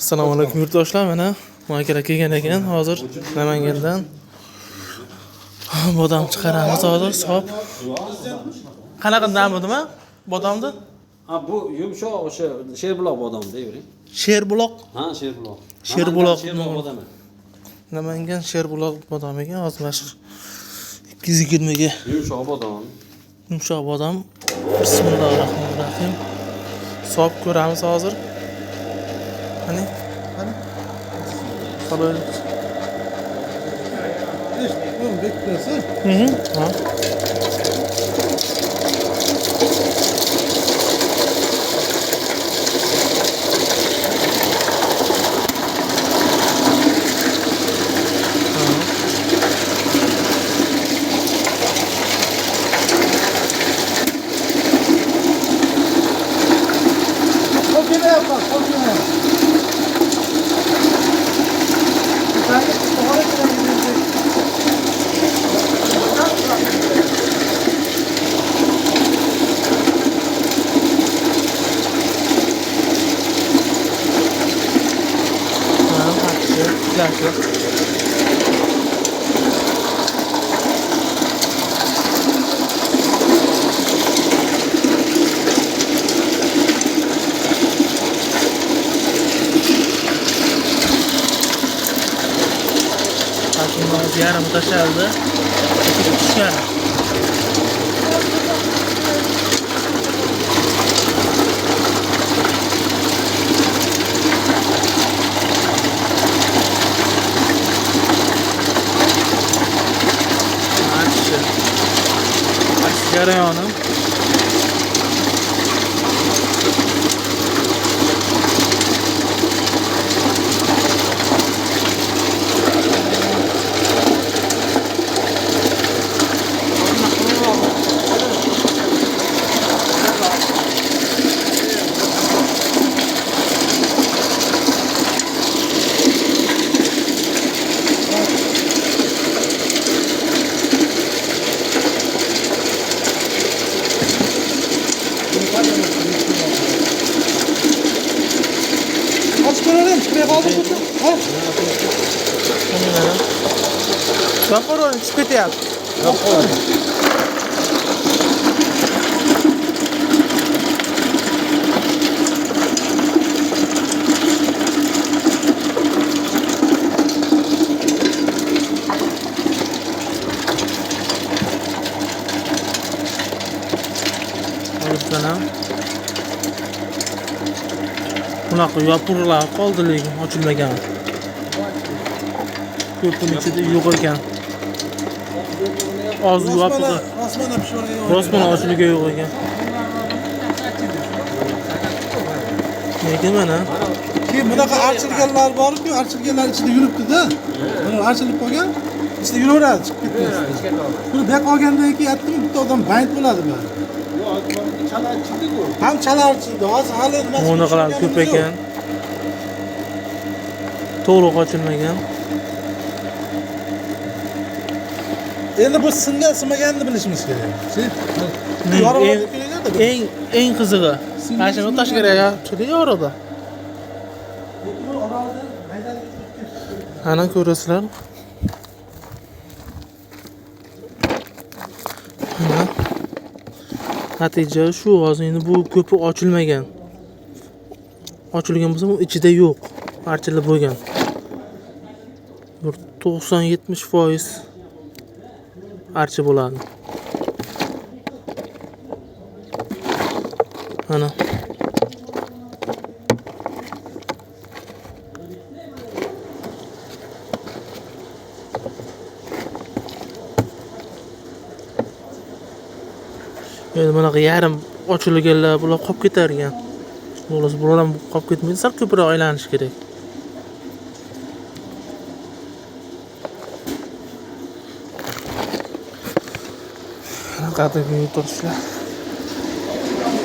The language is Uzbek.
Assalomu alaykum yurtdoshlar. Mana Moykara kelgan ekan hozir Namangandan. Bodom chiqaramiz hozir sop. Qanaqa dam bo'ldimi? Bodomni? Ha bu yumshoq o'sha Sherbuloq bodomda yuring. Sherbuloq. Ha, Sherbuloq. Sherbuloq bodomi. Namangan Sherbuloq bodomiga hozir mashq 220 ga. Yumshoq bodom. Yumshoq bodom. Bismillahirrohmanirrohim. Sop ko'ramiz hozir. Qani? Qalay? Bu beklesin. Ha. Kokine yapar, kokine. Sen de sonra gidecek. Yarım taşaldı. Düşer. Aç jarayonu. Kaç görelim, şuraya kaldı mı? Ha? Kapor çıkıtı yap. Sana. Bunaqa yopiqlar qoldi lekin ochilmagan. Ko'pning ichida yo'q ekan. Oz yopig'i. Osmana pishirgan. Rosmana ochilgan yo'q ekan. Lekin mana Keyin bunaqa archilganlar borku, archilganlar ichida yuribdi-da. Mana archilib qolgan, ichida yuraveradi, chiqib ketmaydi. Buni deb qolgandan keyin aytdim, bitta odam bayt bo'ladi bu. Ham chala ochildi. Hozir hali nima bunaqalar ko'p ekan. To'liq ochilmagan. Endi bu singan sinmaganini bilishimiz kerak. Eng qizig'i. Mashina tash kerak, chili yorida. Ana ko'rasizlar. Mana natija shu hozir endi bu ko'pi ochilmagan. Ochilgan bo'lsa, bu ichida yo'q. Archilib bo'lgan. 90-70% archi bo'ladi. Ana. Endi bunaqa yarim ochilganlar bular qolib ketar ekan. Bo'lsa bular ham qolib ketmaydi, sal ko'proq aylanish kerak. Qanaqa yurtdoshlar.